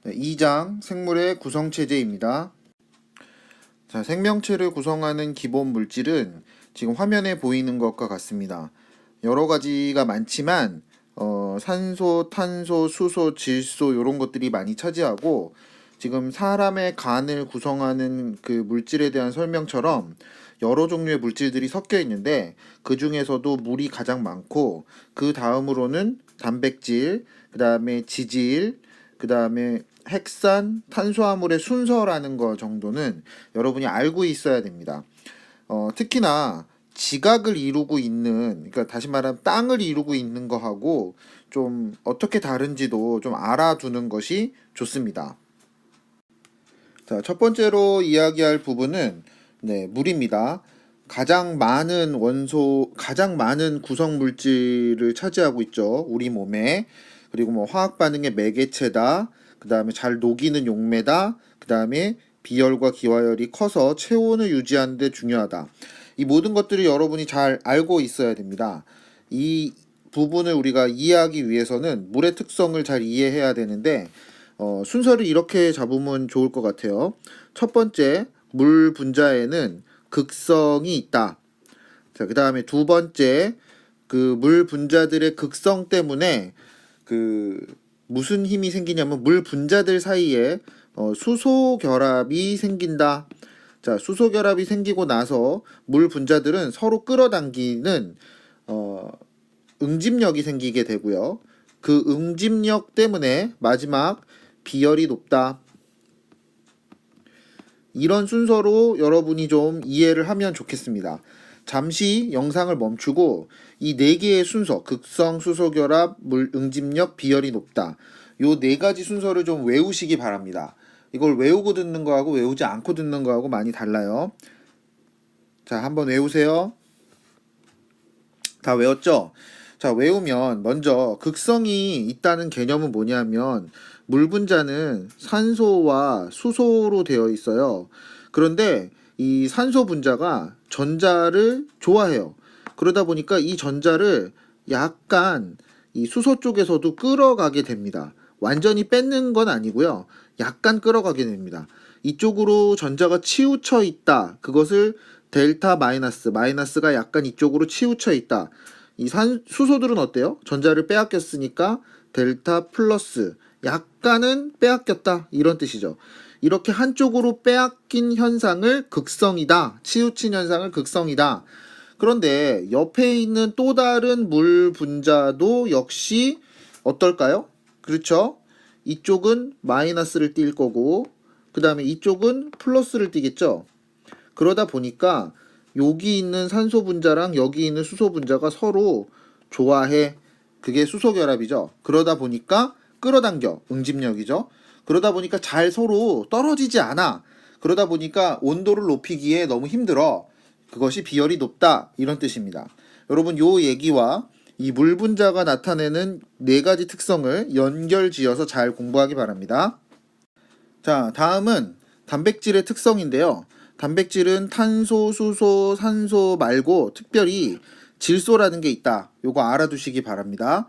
네, 2장 생물의 구성체제입니다. 자, 생명체를 구성하는 기본 물질은 지금 화면에 보이는 것과 같습니다. 여러 가지가 많지만 산소, 탄소, 수소, 질소 이런 것들이 많이 차지하고 지금 사람의 간을 구성하는 그 물질에 대한 설명처럼 여러 종류의 물질들이 섞여 있는데 그 중에서도 물이 가장 많고 그 다음으로는 단백질, 그 다음에 지질, 그 다음에 핵산, 탄수화물의 순서라는 거 정도는 여러분이 알고 있어야 됩니다. 특히나 지각을 이루고 있는, 그러니까 다시 말하면 땅을 이루고 있는 거하고 좀 어떻게 다른지도 좀 알아두는 것이 좋습니다. 자, 첫 번째로 이야기할 부분은 물입니다. 가장 많은 구성 물질을 차지하고 있죠. 우리 몸에. 그리고 뭐 화학 반응의 매개체다. 그다음에 잘 녹이는 용매다. 그다음에 비열과 기화열이 커서 체온을 유지하는 데 중요하다. 이 모든 것들을 여러분이 잘 알고 있어야 됩니다. 이 부분을 우리가 이해하기 위해서는 물의 특성을 잘 이해해야 되는데 순서를 이렇게 잡으면 좋을 것 같아요. 첫 번째, 물 분자에는 극성이 있다. 자, 그 다음에 두 번째, 그 물 분자들의 극성 때문에 무슨 힘이 생기냐면 물 분자들 사이에 수소 결합이 생긴다. 자, 수소 결합이 생기고 나서 물 분자들은 서로 끌어당기는 응집력이 생기게 되고요. 그 응집력 때문에 마지막 비열이 높다. 이런 순서로 여러분이 좀 이해를 하면 좋겠습니다. 잠시 영상을 멈추고 이 네 개의 순서, 극성, 수소결합, 물 응집력, 비열이 높다. 요 네 가지 순서를 좀 외우시기 바랍니다. 이걸 외우고 듣는 거하고 외우지 않고 듣는 거하고 많이 달라요. 자, 한번 외우세요. 다 외웠죠? 자, 외우면 먼저 극성이 있다는 개념은 뭐냐면 물 분자는 산소와 수소로 되어 있어요. 그런데 이 산소 분자가 전자를 좋아해요. 그러다 보니까 이 전자를 약간 이 수소 쪽에서도 끌어가게 됩니다. 완전히 뺏는 건 아니고요. 약간 끌어가게 됩니다. 이쪽으로 전자가 치우쳐 있다. 그것을 델타 마이너스, 마이너스가 약간 이쪽으로 치우쳐 있다. 수소들은 어때요? 전자를 빼앗겼으니까 델타 플러스, 약간은 빼앗겼다. 이런 뜻이죠. 이렇게 한쪽으로 빼앗긴 현상을 극성이다. 치우친 현상을 극성이다. 그런데 옆에 있는 또 다른 물 분자도 역시 어떨까요? 그렇죠? 이쪽은 마이너스를 띌 거고 그 다음에 이쪽은 플러스를 띠겠죠? 그러다 보니까 여기 있는 산소 분자랑 여기 있는 수소 분자가 서로 좋아해. 그게 수소 결합이죠. 그러다 보니까 끌어당겨. 응집력이죠. 그러다 보니까 잘 서로 떨어지지 않아. 그러다 보니까 온도를 높이기에 너무 힘들어. 그것이 비열이 높다. 이런 뜻입니다. 여러분 요 얘기와 이 물 분자가 나타내는 네 가지 특성을 연결지어서 잘 공부하기 바랍니다. 자, 다음은 단백질의 특성인데요. 단백질은 탄소, 수소, 산소 말고 특별히 질소라는 게 있다. 요거 알아두시기 바랍니다.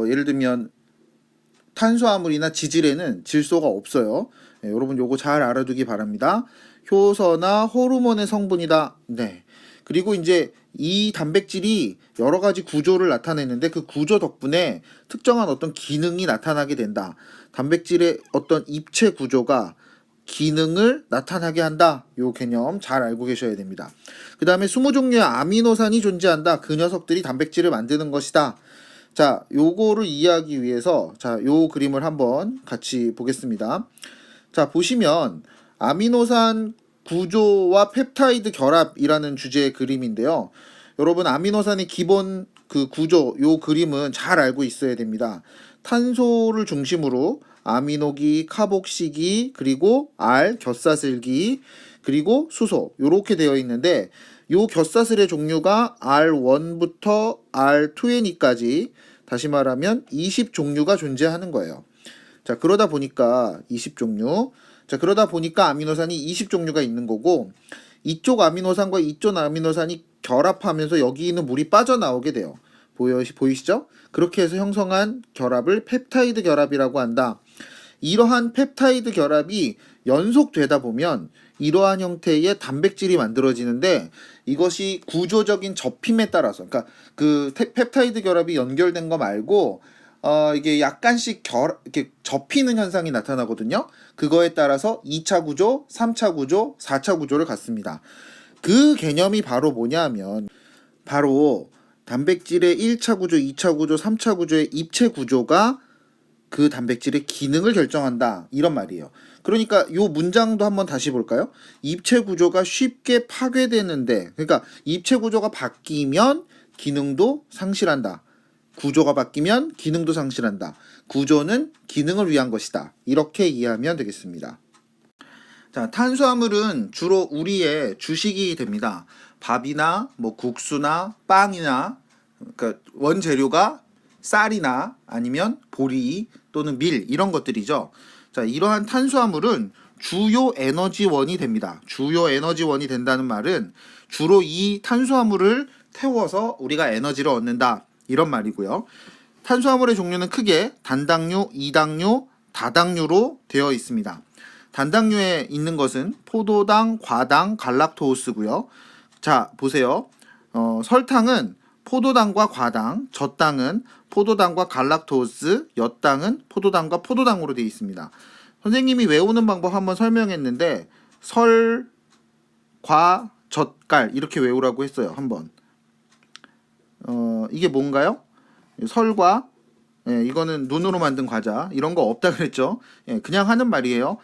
예를 들면 탄수화물이나 지질에는 질소가 없어요. 네, 여러분 요거 잘 알아두기 바랍니다. 효소나 호르몬의 성분이다. 네. 그리고 이제 이 단백질이 여러 가지 구조를 나타내는데 그 구조 덕분에 특정한 어떤 기능이 나타나게 된다. 단백질의 어떤 입체 구조가 기능을 나타나게 한다. 요 개념 잘 알고 계셔야 됩니다. 그 다음에 20종류의 아미노산이 존재한다. 그 녀석들이 단백질을 만드는 것이다. 자, 요거를 이해하기 위해서 요 그림을 한번 같이 보겠습니다. 자, 보시면 아미노산 구조와 펩타이드 결합이라는 주제의 그림인데요. 여러분 아미노산의 기본 그 구조, 요 그림은 잘 알고 있어야 됩니다. 탄소를 중심으로 아미노기, 카복시기, 그리고 R, 겹사슬기, 그리고 수소 요렇게 되어 있는데 요 겹사슬의 종류가 R1부터 R20까지 다시 말하면 20종류가 존재하는 거예요. 자, 그러다 보니까 20종류. 자, 그러다 보니까 아미노산이 20종류가 있는 거고 이쪽 아미노산과 이쪽 아미노산이 결합하면서 여기 있는 물이 빠져나오게 돼요. 보이시죠? 그렇게 해서 형성한 결합을 펩타이드 결합이라고 한다. 이러한 펩타이드 결합이 연속되다 보면 이러한 형태의 단백질이 만들어지는데, 이것이 구조적인 접힘에 따라서, 그러니까 그 펩타이드 결합이 연결된 거 말고 이게 약간씩 이렇게 접히는 현상이 나타나거든요. 그거에 따라서 2차 구조, 3차 구조, 4차 구조를 갖습니다. 그 개념이 바로 뭐냐면, 바로 단백질의 1차 구조, 2차 구조, 3차 구조의 입체 구조가 그 단백질의 기능을 결정한다, 이런 말이에요. 그러니까 요 문장도 한번 다시 볼까요? 입체 구조가 쉽게 파괴되는데, 그러니까 입체 구조가 바뀌면 기능도 상실한다. 구조가 바뀌면 기능도 상실한다. 구조는 기능을 위한 것이다. 이렇게 이해하면 되겠습니다. 자, 탄수화물은 주로 우리의 주식이 됩니다. 밥이나 뭐 국수나 빵이나, 그러니까 원재료가 쌀이나 아니면 보리 또는 밀, 이런 것들이죠. 자, 이러한 탄수화물은 주요 에너지원이 됩니다. 주요 에너지원이 된다는 말은 주로 이 탄수화물을 태워서 우리가 에너지를 얻는다, 이런 말이고요. 탄수화물의 종류는 크게 단당류, 이당류, 다당류로 되어 있습니다. 단당류에 있는 것은 포도당, 과당, 갈락토스고요. 자, 보세요. 설탕은 포도당과 과당, 젖당은 포도당과 갈락토스, 엿당은 포도당과 포도당으로 되어 있습니다. 선생님이 외우는 방법 한번 설명했는데, 설, 과, 젖갈 이렇게 외우라고 했어요. 한번. 이게 뭔가요? 설과, 이거는 눈으로 만든 과자, 이런 거 없다 그랬죠. 그냥 하는 말이에요.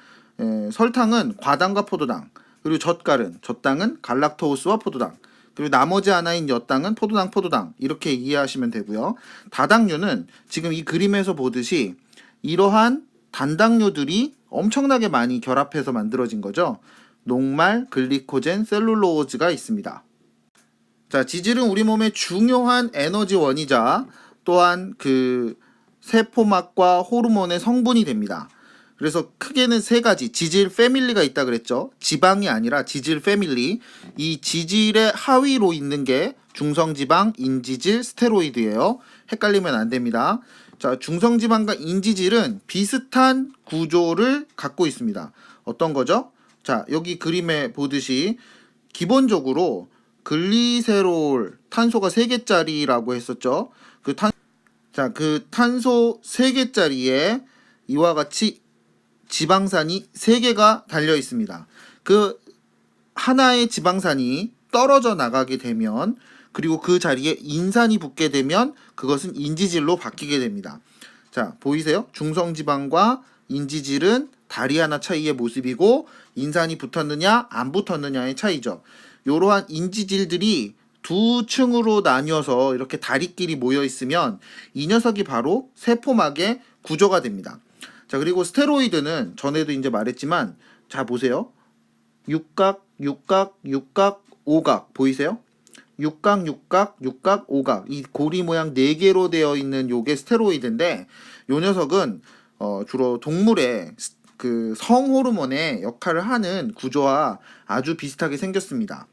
설탕은 과당과 포도당, 그리고 젖당은 갈락토스와 포도당, 그리고 나머지 하나인 엿당은 포도당, 이렇게 이해하시면 되고요. 다당류는 지금 이 그림에서 보듯이 이러한 단당류들이 엄청나게 많이 결합해서 만들어진 거죠. 녹말, 글리코젠, 셀룰로즈가 있습니다. 자, 지질은 우리 몸의 중요한 에너지원이자 또한 그 세포막과 호르몬의 성분이 됩니다. 그래서 크게는 세 가지 지질 패밀리가 있다 그랬죠. 지방이 아니라 지질 패밀리. 이 지질의 하위로 있는 게 중성지방, 인지질, 스테로이드예요. 헷갈리면 안 됩니다. 자, 중성지방과 인지질은 비슷한 구조를 갖고 있습니다. 어떤 거죠? 자, 여기 그림에 보듯이 기본적으로 글리세롤 탄소가 3개짜리라고 했었죠. 그 탄소 3개짜리에 이와 같이 지방산이 3개가 달려 있습니다. 그 하나의 지방산이 떨어져 나가게 되면, 그리고 그 자리에 인산이 붙게 되면 그것은 인지질로 바뀌게 됩니다. 자, 보이세요? 중성지방과 인지질은 다리 하나 차이의 모습이고, 인산이 붙었느냐 안 붙었느냐의 차이죠. 이러한 인지질들이 두 층으로 나뉘어서 이렇게 다리끼리 모여 있으면 이 녀석이 바로 세포막의 구조가 됩니다. 자, 그리고 스테로이드는 전에도 이제 말했지만, 자, 보세요. 육각, 오각 보이세요? 육각, 오각, 이 고리 모양 4개로 되어 있는 요게 스테로이드인데, 요 녀석은 주로 동물의 그 성호르몬의 역할을 하는 구조와 아주 비슷하게 생겼습니다.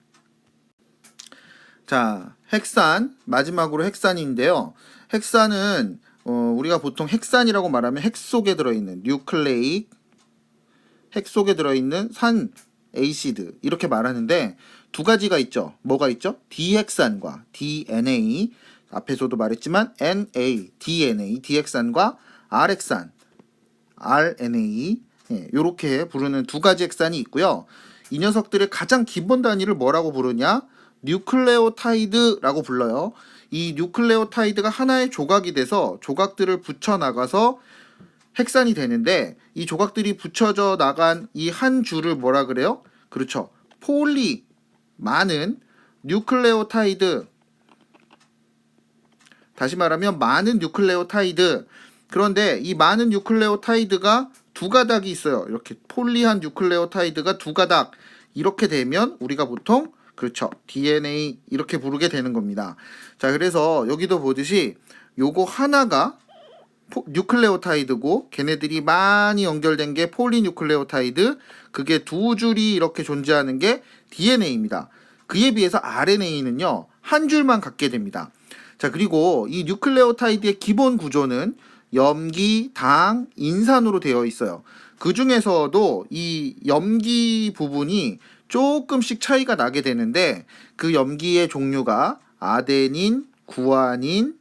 자, 핵산, 마지막으로 핵산인데요. 핵산은 우리가 보통 핵산이라고 말하면 핵 속에 들어있는 뉴클레익, 핵 속에 들어있는 산 에이시드, 이렇게 말하는데, 두 가지가 있죠. 뭐가 있죠? 디핵산과 DNA, 앞에서도 말했지만 NA, DNA, 디핵산과 R핵산, RNA, 이렇게 부르는 두 가지 핵산이 있고요. 이 녀석들의 가장 기본 단위를 뭐라고 부르냐? 뉴클레오타이드라고 불러요. 이 뉴클레오타이드가 하나의 조각이 돼서 조각들을 붙여나가서 핵산이 되는데, 이 조각들이 붙여져 나간 이 한 줄을 뭐라 그래요? 그렇죠. 많은 뉴클레오타이드. 다시 말하면 많은 뉴클레오타이드. 그런데 이 많은 뉴클레오타이드가 두 가닥이 있어요. 이렇게 폴리한 뉴클레오타이드가 두 가닥. 이렇게 되면 우리가 보통, 그렇죠, DNA 이렇게 부르게 되는 겁니다. 자, 그래서 여기도 보듯이 요거 하나가 뉴클레오타이드고, 걔네들이 많이 연결된 게 폴리뉴클레오타이드, 그게 두 줄이 이렇게 존재하는 게 DNA입니다. 그에 비해서 RNA는요, 한 줄만 갖게 됩니다. 자, 그리고 이 뉴클레오타이드의 기본 구조는 염기, 당, 인산으로 되어 있어요. 그 중에서도 이 염기 부분이 조금씩 차이가 나게 되는데 그 염기의 종류가 아데닌, 구아닌,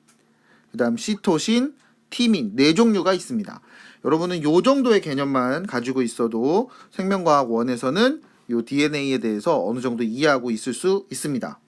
그다음 시토신, 티민 네 종류가 있습니다. 여러분은 요 정도의 개념만 가지고 있어도 생명과학 1에서는 요 DNA에 대해서 어느 정도 이해하고 있을 수 있습니다.